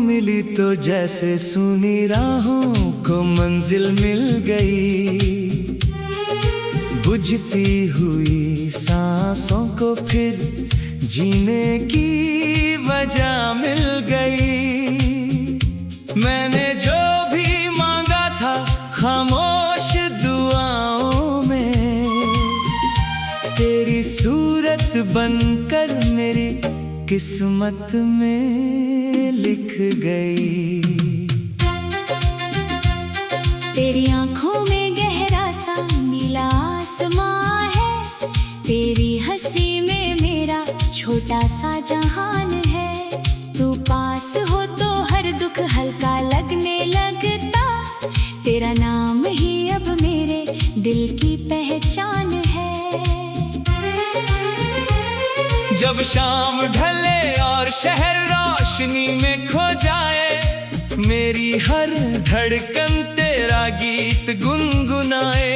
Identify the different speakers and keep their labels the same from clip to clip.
Speaker 1: मिली तो जैसे सुनी राहों को मंजिल मिल गई, बुझती हुई सांसों को फिर जीने की वजह मिल गई। मैंने जो भी मांगा था खामोश दुआओं में, तेरी सूरत बनकर मेरी किस्मत में लिख गई।
Speaker 2: तेरी आंखों में गहरा सा नीला आसमां है, तेरी हंसी में मेरा छोटा सा जहान है। तू पास हो तो हर दुख हल्का लगने लगता, तेरा नाम ही अब मेरे दिल की पहचान है।
Speaker 1: जब शाम ढले और शहर रोशनी में खो जाए, मेरी हर धड़कन तेरा गीत गुनगुनाए।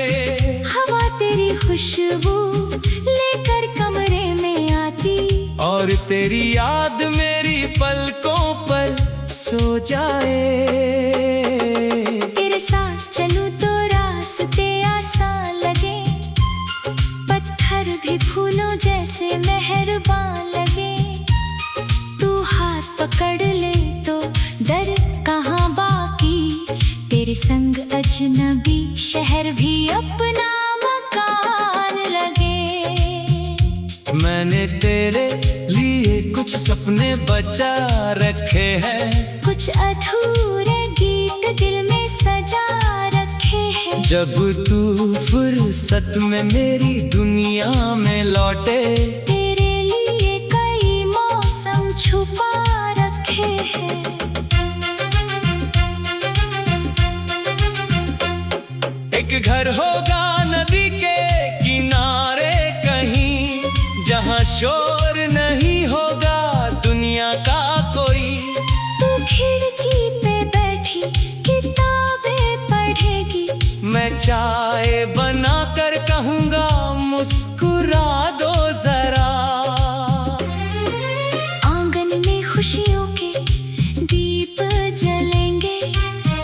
Speaker 2: हवा तेरी खुशबू लेकर कमरे में आती,
Speaker 1: और तेरी याद मेरी पलकों पर सो जाए।
Speaker 2: तेरे साथ चलूं तो रास्ते आसान लगे, पत्थर भी फूलों जैसे मेहरबान लगे। तू हाथ पकड़ ले तो डर कहाँ बाकी, तेरे संग अजनबी शहर भी अपना मकान लगे।
Speaker 1: मैंने तेरे लिए कुछ सपने बचा रखे हैं,
Speaker 2: कुछ अधूरे गीत दिल में सजा रखे हैं।
Speaker 1: जब तू फुर्सत में मेरी दुनिया में लौटे,
Speaker 2: तेरे लिए कई मौसम छुपा रखे हैं।
Speaker 1: एक घर होगा नदी के किनारे कहीं, जहाँ शोर नहीं होगा दुनिया का कोई।
Speaker 2: तू खिड़की पे बैठी किताबें पढ़ेगी,
Speaker 1: मैं चाय बना कर कहूँगा मुस्कुरा दो जरा।
Speaker 2: आंगन में खुशियों के दीप जलेंगे,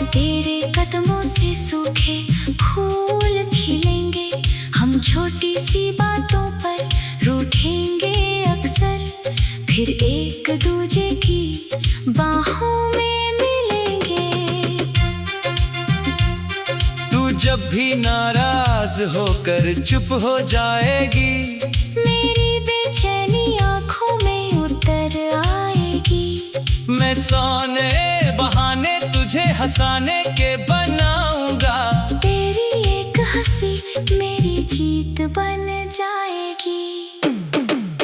Speaker 2: तेरे कदमों से सूखे फूल खिलेंगे। हम छोटी सी बातों पर रूठेंगे अक्सर, फिर एक दूजे की बाहों में मिलेंगे।
Speaker 1: तू जब भी नाराज होकर चुप हो जाएगी,
Speaker 2: मेरी बेचैनी आंखों में उतर आएगी।
Speaker 1: मैं सोने बहाने तुझे हंसाने के बनाऊंगा।
Speaker 2: तेरी एक हंसी मेरी जीत बन जाएगी।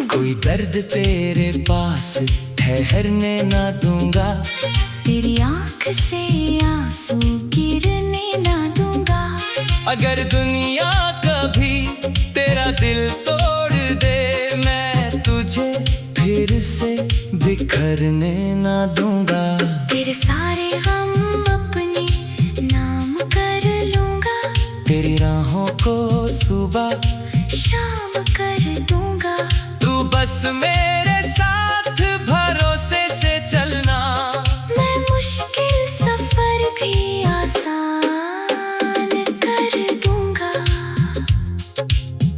Speaker 1: कोई दर्द तेरे पास ठहरने ना दूंगा,
Speaker 2: तेरी आंख से आंसू गिरने ना दूंगा।
Speaker 1: अगर दुनिया कभी तेरा दिल तोड़ दे, मैं तुझे फिर से बिखरने ना दूंगा।
Speaker 2: तेरे सारे गम अपने नाम कर लूंगा,
Speaker 1: तेरी राहों को सुबह
Speaker 2: शाम कर दूंगा।
Speaker 1: तू बस मेरे साथ भरोसे से चलना,
Speaker 2: मैं मुश्किल सफर भी आसान कर दूंगा।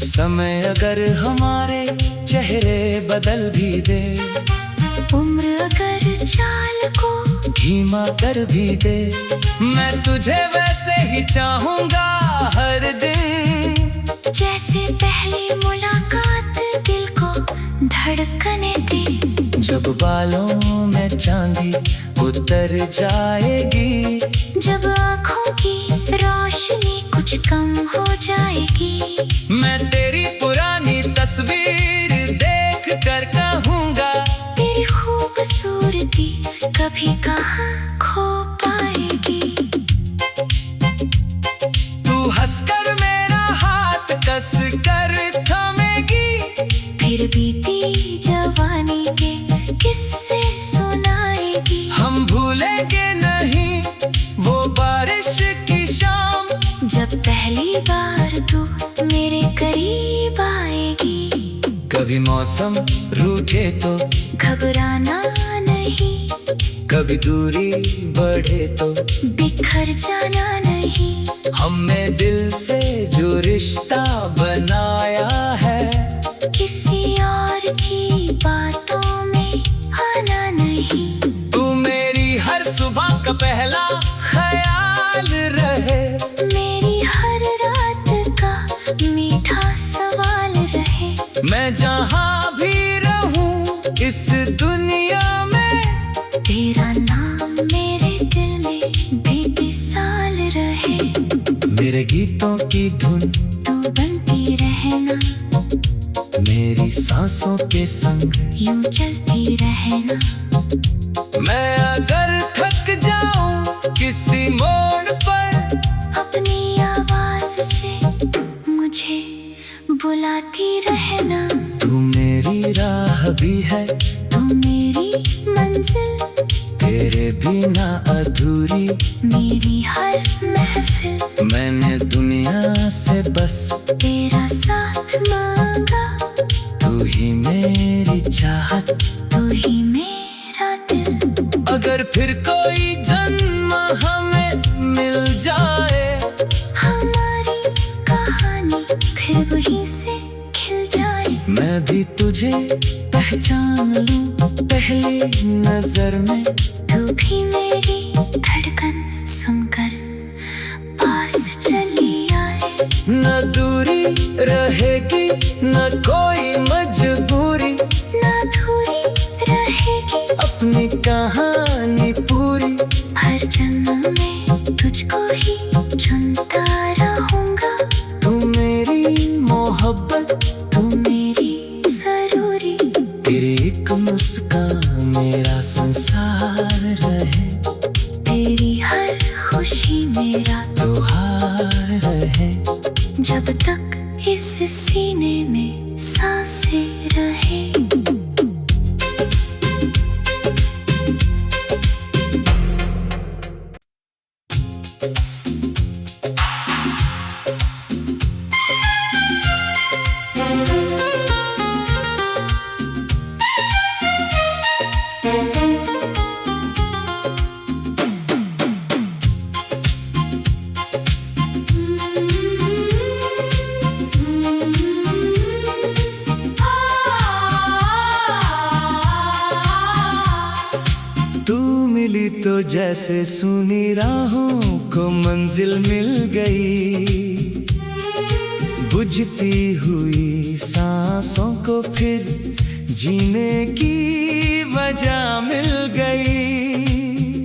Speaker 1: समय अगर हमारे चेहरे बदल भी दे,
Speaker 2: उम्र अगर चाल को
Speaker 1: धीमा कर भी दे, मैं तुझे वैसे ही चाहूंगा हर दिन।
Speaker 2: जैसे पहली मुलाकात दिल को धड़कने दे।
Speaker 1: जब बालों में चांदी उतर जाएगी,
Speaker 2: जब आँखों की रोशनी कुछ कम हो जाएगी,
Speaker 1: मैं तेरी पुरानी तस्वीर देख कर कहूँगा,
Speaker 2: तेरी खूबसूरती कभी कहाँ खो पाएगी।
Speaker 1: कभी मौसम रूठे तो
Speaker 2: घबराना नहीं,
Speaker 1: कभी दूरी बढ़े तो
Speaker 2: बिखर जाना नहीं।
Speaker 1: हमने दिल से जो रिश्ता बनाया है,
Speaker 2: किसी और की बातों में आना नहीं।
Speaker 1: तू मेरी हर सुबह का पहला ख्याल रहे,
Speaker 2: मेरी हर रात का मीठा सवाल रहे।
Speaker 1: मैं जहाँ भी रहूं इस दुनिया में,
Speaker 2: तेरा नाम मेरे दिल में बेमिसाल रहे।
Speaker 1: मेरे गीतों की धुन
Speaker 2: तू बनती रहना,
Speaker 1: मेरी सांसों के संग
Speaker 2: यूं चलती रहना।
Speaker 1: मैं अगर थक जाऊं किसी मोड़ पर,
Speaker 2: अपनी आवाज से मुझे बुलाती रहना।
Speaker 1: तू मेरी राह भी है,
Speaker 2: तू मेरी मंजिल,
Speaker 1: तेरे बिना अधूरी
Speaker 2: मेरी हर महफिल।
Speaker 1: मैंने दुनिया से बस
Speaker 2: तेरा साथ मांगा,
Speaker 1: तू ही मेरी चाहत,
Speaker 2: तू ही मेरा दिल।
Speaker 1: अगर फिर कोई जन्म हमें मिल जाए,
Speaker 2: हमारी कहानी फिर वहीं से खिल जाए।
Speaker 1: मैं भी तुझे पहचान लूं पहली नजर में,
Speaker 2: तू भी मेरी धड़कन सुनकर पास चली आए।
Speaker 1: न दूरी रहेगी न कोई मजबूरी,
Speaker 2: ना दूरी रहेगी
Speaker 1: अपनी कहानी पूरी।
Speaker 2: हर जन्म में तुझको ही चुनता रहूंगा।
Speaker 1: तू मेरी मोहब्बत,
Speaker 2: तू मेरी जरूरी।
Speaker 1: तेरी एक मुस्कान मेरा संसार रहे,
Speaker 2: तेरी हर खुशी मेरा
Speaker 1: त्योहार रहे।
Speaker 2: जब तक इस सीने में सांसें रहे।
Speaker 1: तू मिली तो जैसे सुनी राहों को मंजिल मिल गई, बुझती हुई सांसों को फिर जीने की वजह मिल गई।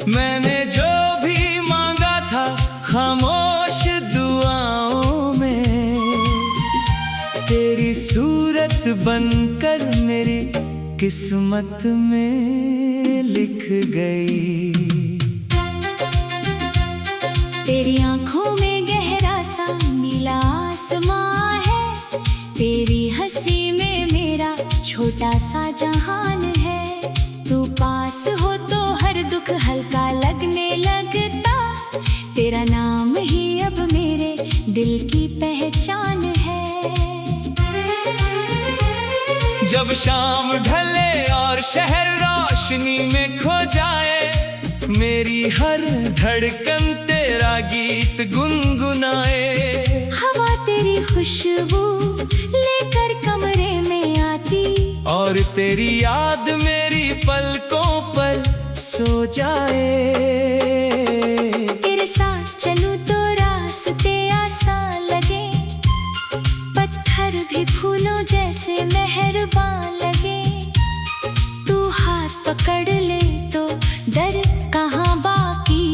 Speaker 1: मैंने जो भी मांगा था खामोश दुआओं में, तेरी सूरत बनकर मेरी किस्मत में लिख गई।
Speaker 2: तेरी आंखों में गहरा सा नीला आसमां है, तेरी हंसी में मेरा छोटा सा जहान है। तू पास हो तो हर दुख हल्का लगने लगता, तेरा नाम ही अब मेरे दिल की पहचान है।
Speaker 1: जब शाम ढले और शहर रोशनी में खो जाए, मेरी हर धड़कन तेरा गीत गुनगुनाए।
Speaker 2: हवा तेरी खुशबू लेकर कमरे में आती,
Speaker 1: और तेरी याद मेरी पलकों पर सो जाए।
Speaker 2: तेरे साथ चलूं तो रास्ते आसान लगे, पत्थर भी फूलों जैसे मेहरबान लगे। तू हाथ पकड़ ले तो डर कहाँ बाकी,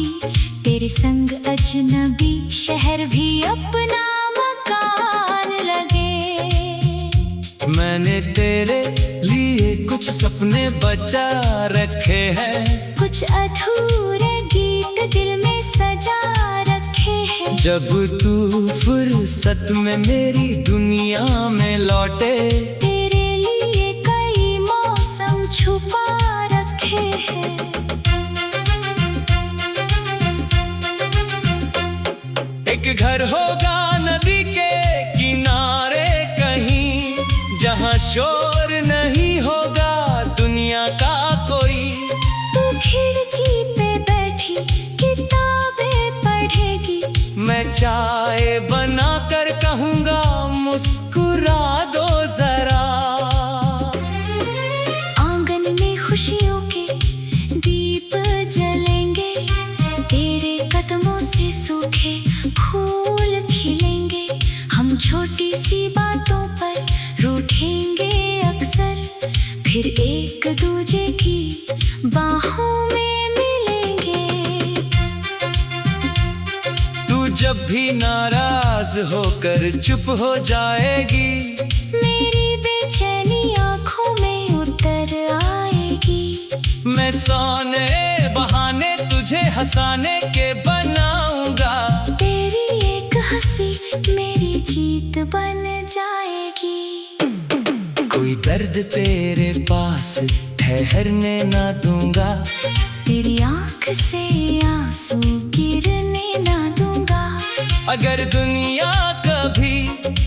Speaker 2: तेरे संग अजनबी शहर भी अपना मकान लगे।
Speaker 1: मैंने तेरे लिए कुछ सपने बचा रखे हैं,
Speaker 2: कुछ अधूरे गीत दिल में सजा रखे हैं।
Speaker 1: जब तू फुर्सत में मेरी दुनिया में लौटे,
Speaker 2: तेरे लिए कई मौसम छुपा रखे हैं।
Speaker 1: एक घर होगा नदी के किनारे कहीं, जहाँ शोर नहीं होगा दुनिया का कोई।
Speaker 2: तू खिड़की पे बैठी किताबें पढ़ेगी,
Speaker 1: मैं चाय बना कर कहूँगा मुस्कुरा दो जरा।
Speaker 2: आंगन में खुशियों के दीप जलेंगे, तेरे कदमों से सूखे फूल खिलेंगे। हम छोटी सी बातों पर रूठेंगे अक्सर, फिर एक दूजे की बाहों में मिलेंगे।
Speaker 1: तू जब भी नाराज होकर चुप हो जाएगी,
Speaker 2: मेरी बेचैनी आंखों में उतर आएगी।
Speaker 1: मैं सोने बहाने तुझे हंसाने के बनाऊंगा।
Speaker 2: तेरी एक हंसी मेरी जीत बन जाएगी।
Speaker 1: कोई दर्द तेरे पास ठहरने ना दूंगा,
Speaker 2: तेरी आंख से आंसू गिरने ना दूंगा।
Speaker 1: अगर दुनिया कभी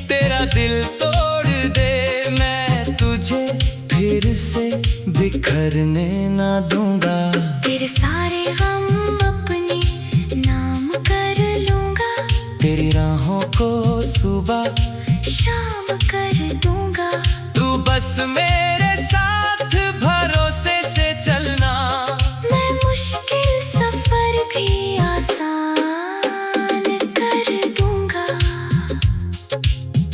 Speaker 1: तेरा दिल तोड़ दे, मैं तुझे फिर से बिखरने ना दूंगा।
Speaker 2: तेरे सारे गम अपने नाम कर लूंगा,
Speaker 1: तेरी राहों को सुबह
Speaker 2: शाम कर दूंगा।
Speaker 1: तू बस मेरे साथ भरोसे से चलना,
Speaker 2: मैं मुश्किल सफर भी आसान कर दूंगा।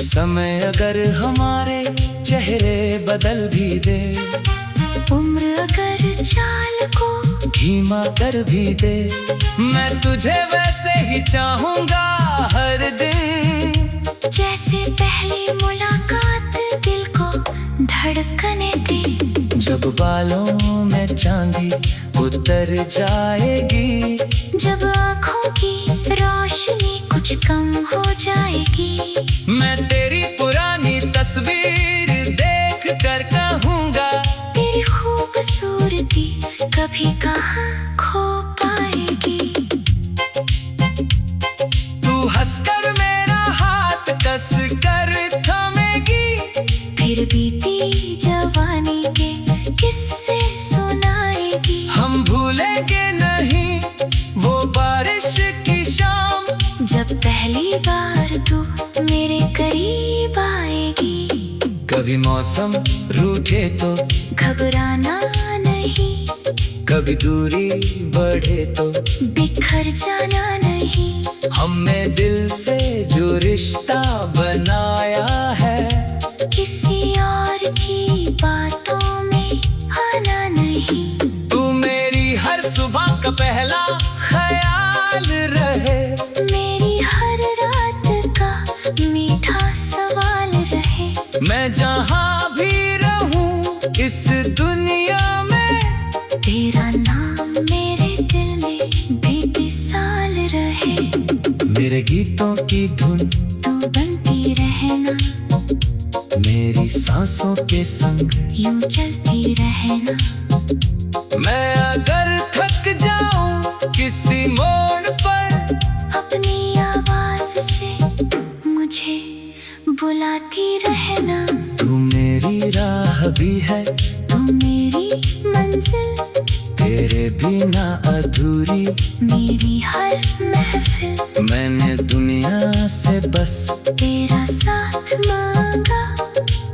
Speaker 1: समय अगर हमारे चेहरे बदल भी दे,
Speaker 2: उम्र अगर चाल को
Speaker 1: धीमा कर भी दे, मैं तुझे वैसे ही चाहूंगा हर दिन।
Speaker 2: जैसे पहली मुलाकात दिल को धड़कने दे।
Speaker 1: जब बालों में चांदी उतर जाएगी,
Speaker 2: जब आँखों की रोशनी कुछ कम हो जाएगी,
Speaker 1: मैं तेरी पुरानी तस्वीर देख कर कहूँगा,
Speaker 2: तेरी खूबसूरती कभी कहाँ खो पाएगी।
Speaker 1: तू हंसकर मेरा हाथ कस कर थामेगी,
Speaker 2: फिर बीती जवानी के किस्से सुनाएगी।
Speaker 1: हम भूलेंगे नहीं वो बारिश की शाम,
Speaker 2: जब पहली बार तू मेरे करीब आएगी।
Speaker 1: कभी मौसम रूठे तो
Speaker 2: घबराना नहीं,
Speaker 1: कभी दूरी बढ़े तो
Speaker 2: बिखर जाना नहीं।
Speaker 1: हमने दिल से जो रिश्ता बनाया है,
Speaker 2: किसी और की बातों में आना नहीं।
Speaker 1: तू मेरी हर सुबह का पहला ख्याल रहे,
Speaker 2: मेरी हर रात का मीठा सवाल रहे।
Speaker 1: मैं जहाँ भी रहूं इस दुनिया में,
Speaker 2: तेरा नाम मेरे दिल में बीते साल रहे।
Speaker 1: मेरे गीतों की धुन
Speaker 2: तू बनती रहना,
Speaker 1: मेरी सांसों के संग
Speaker 2: यूं चलती रहना।
Speaker 1: मैं अगर थक जाऊं किसी मोड़ पर,
Speaker 2: अपनी आवाज से मुझे बुलाती रहना।
Speaker 1: तू मेरी राह भी है,
Speaker 2: तू मेरी मंजिल,
Speaker 1: तेरे बिना अधूरी
Speaker 2: मेरी हर महफिल।
Speaker 1: मैंने दुनिया से बस
Speaker 2: तेरा साथ मांगा,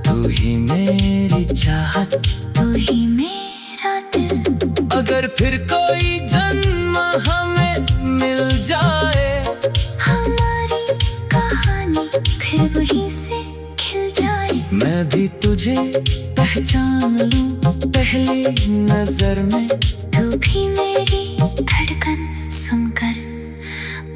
Speaker 1: तू ही मेरी चाहत,
Speaker 2: तू ही मेरा दिल।
Speaker 1: अगर फिर कोई जन्म हमें मिल जाए,
Speaker 2: हमारी कहानी फिर वहीं से खिल जाए।
Speaker 1: मैं भी तुझे पहचान लूं पहली नजर में,
Speaker 2: तू भी मेरी धड़कन सुनकर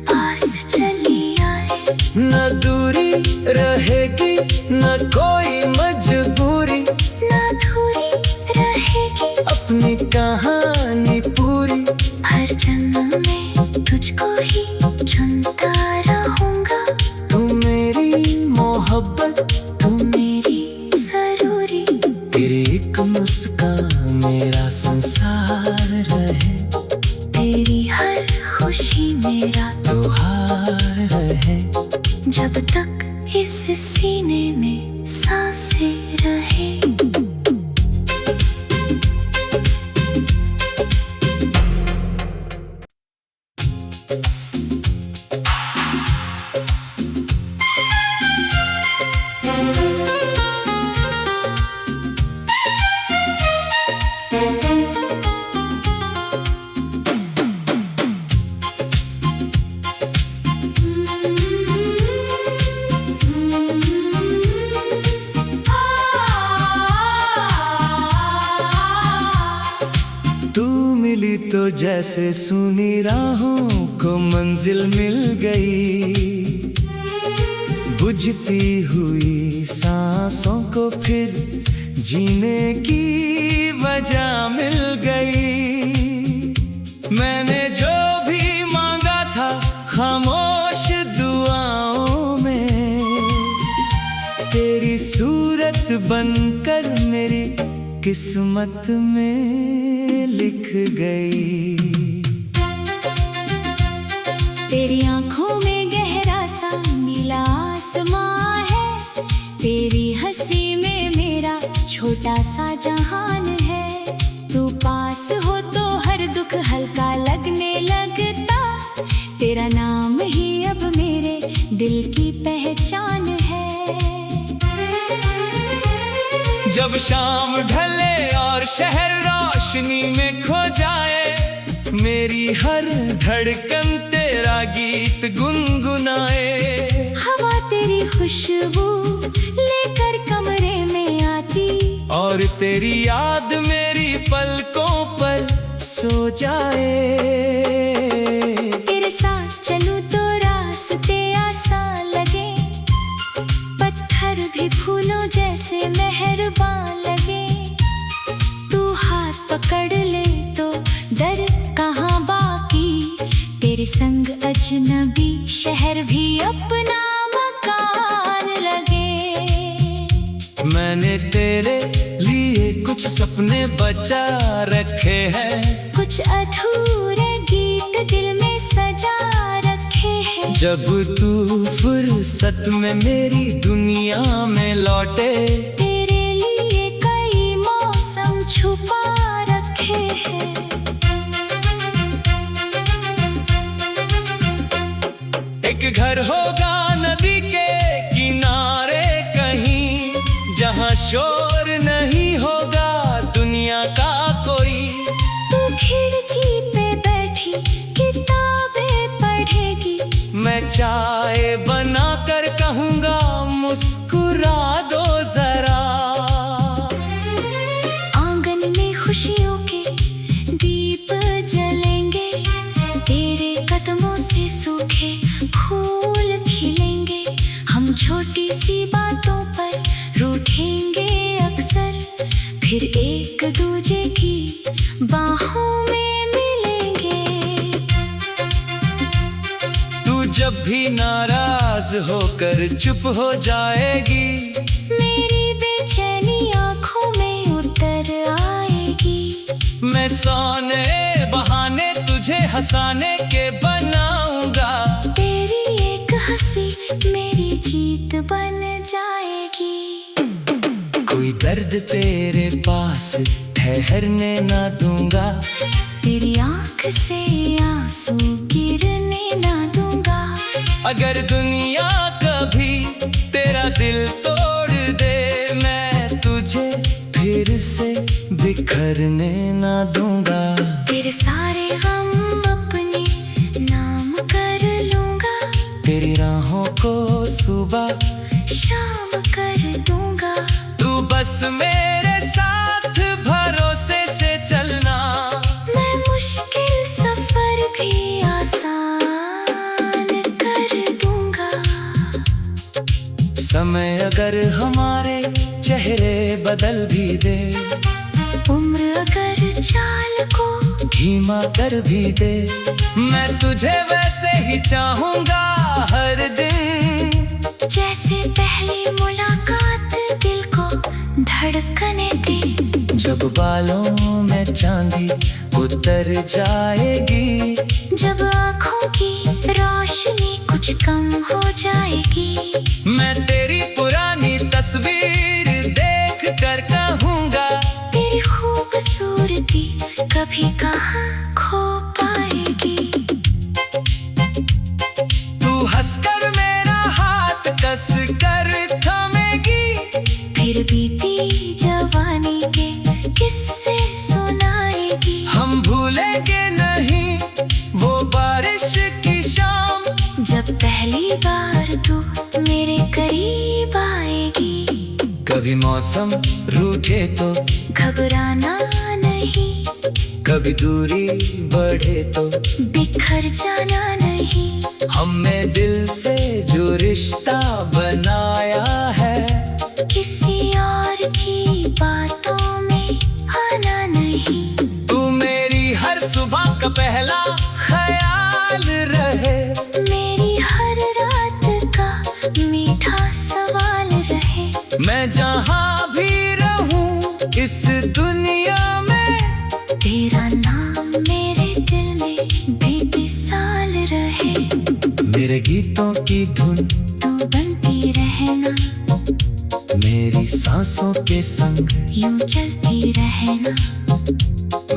Speaker 2: पास चली आए।
Speaker 1: न दूरी रहेगी न कोई मजबूरी,
Speaker 2: ना दूरी रहेगी
Speaker 1: अपनी कहानी पूरी।
Speaker 2: हर जन्म में तुझको ही चुनता रहूंगा।
Speaker 1: तू मेरी मोहब्बत,
Speaker 2: तू मेरी जरूरी।
Speaker 1: तेरी एक मुस्कान मेरा संसार रहे,
Speaker 2: तेरी हर खुशी मेरा
Speaker 1: त्योहार रहे।
Speaker 2: जब तक इस सीने में सांसें रहे।
Speaker 1: तू मिली तो जैसे सूनी राहों को मंजिल मिल गई, बुझती हुई सांसों को फिर जीने की वजह मिल गई। मैंने जो भी मांगा था खामोश दुआओं में, तेरी सूरत बनकर मेरी किस्मत में लिख गई।
Speaker 2: तेरी आंखों में गहरा सा नीला आसमां है, तेरी हंसी में मेरा छोटा सा जहान है। तू पास हो तो हर दुख हल्का लगने लगता, तेरा नाम ही अब मेरे दिल की पहचान है।
Speaker 1: जब शाम ढले और शहर रोशनी में खो जाए, मेरी हर धड़कन तेरा गीत गुनगुनाए।
Speaker 2: हवा तेरी खुशबू लेकर कमरे में आती,
Speaker 1: और तेरी याद मेरी पलकों पर सो जाए।
Speaker 2: तेरे साथ चलूं तो रास्ते आसान लगे, पत्थर भी फूलों जैसे मेहरबान लगे। तू हाथ पकड़ ले तो डर कहाँ बाकी, तेरे संग अजनबी शहर भी अपना मकान लगे।
Speaker 1: मैंने तेरे लिए कुछ सपने बचा रखे हैं,
Speaker 2: कुछ अधूरे गीत दिल में सजा रखे हैं।
Speaker 1: जब तू फुर्सत में मेरी दुनिया में लौटे,
Speaker 2: तेरे लिए कई मौसम छुपा रखे हैं।
Speaker 1: एक घर होगा नदी के किनारे कहीं, जहाँ शोर नहीं होगा दुनिया का कोई।
Speaker 2: तू खिड़की पे बैठी किताबें पढ़ेगी,
Speaker 1: मैं चाय बना कर कहूँगा मुस्कुरा दो जरा।
Speaker 2: आंगन में खुशियों के दीप जलेंगे, तेरे कदमों से सूखे फूल खिलेंगे। हम छोटी सी बातों पर रूठेंगे अक्सर, फिर एक दूजे की बाहों में मिलेंगे।
Speaker 1: तू जब भी नाराज होकर चुप हो जाएगी,
Speaker 2: मेरी बेचैनी आंखों में उतर आएगी।
Speaker 1: मैं सोने बहाने तुझे हंसाने के बनाऊंगा।
Speaker 2: तेरी एक हंसी मेरी जीत बन जाएगी।
Speaker 1: कोई दर्द तेरे पास ठहरने ना दूंगा,
Speaker 2: तेरी आंख से आंसू गिरने ना दूंगा।
Speaker 1: अगर दुनिया कभी तेरा दिल तोड़ दे, मैं तुझे फिर से बिखरने ना दूंगा।
Speaker 2: तेरे सारे गम अपने नाम कर लूंगा,
Speaker 1: तेरी राहों को सुबह
Speaker 2: शाम कर दूंगा।
Speaker 1: तू बस मेरे साथ भरोसे से चलना,
Speaker 2: मैं मुश्किल सफर भी आसान कर दूंगा।
Speaker 1: समय अगर हमारे चेहरे बदल भी दे,
Speaker 2: उम्र अगर चाल को
Speaker 1: धीमा कर भी दे, मैं तुझे वैसे ही चाहूंगा हर दिन,
Speaker 2: जैसे पहली मुलाकात दिल को धड़कने दे।
Speaker 1: जब बालों में चांदी उतर जाएगी,
Speaker 2: जब आँखों की रोशनी कुछ कम हो जाएगी,
Speaker 1: मैं तेरी पुरानी तस्वीर मौसम रूठे तो
Speaker 2: घबराना नहीं,
Speaker 1: कभी दूरी बढ़े तो
Speaker 2: बिखर जाना नहीं।
Speaker 1: हमने दिल से जो रिश्ता बनाया है,
Speaker 2: किसी और की बातों में आना नहीं।
Speaker 1: तू मेरी हर सुबह का पहला ख्याल रहे,
Speaker 2: मेरी हर रात का मीठा सवाल रहे।
Speaker 1: मैं जहाँ भी रहूं इस दुनिया में,
Speaker 2: तेरा नाम मेरे दिल में बेमिसाल रहे।
Speaker 1: मेरे गीतों की धुन
Speaker 2: तू बनती रहना,
Speaker 1: मेरी सांसों के संग
Speaker 2: यूं चलती रहना।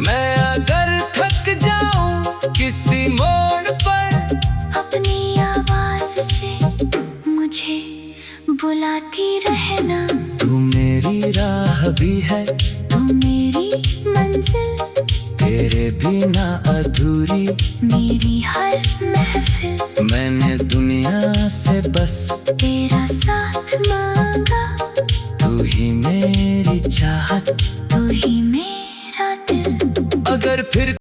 Speaker 1: मैं अगर थक जाऊं किसी मोड़ पर,
Speaker 2: अपनी आवाज से मुझे बुलाती रहना।
Speaker 1: तू मेरी राह भी है,
Speaker 2: तू मेरी मंजिल,
Speaker 1: तेरे बिना अधूरी
Speaker 2: मेरी हर महफिल।
Speaker 1: मैंने दुनिया से बस
Speaker 2: तेरा साथ मांगा,
Speaker 1: तू ही मेरी चाहत,
Speaker 2: तू ही मेरा दिल।
Speaker 1: अगर फिर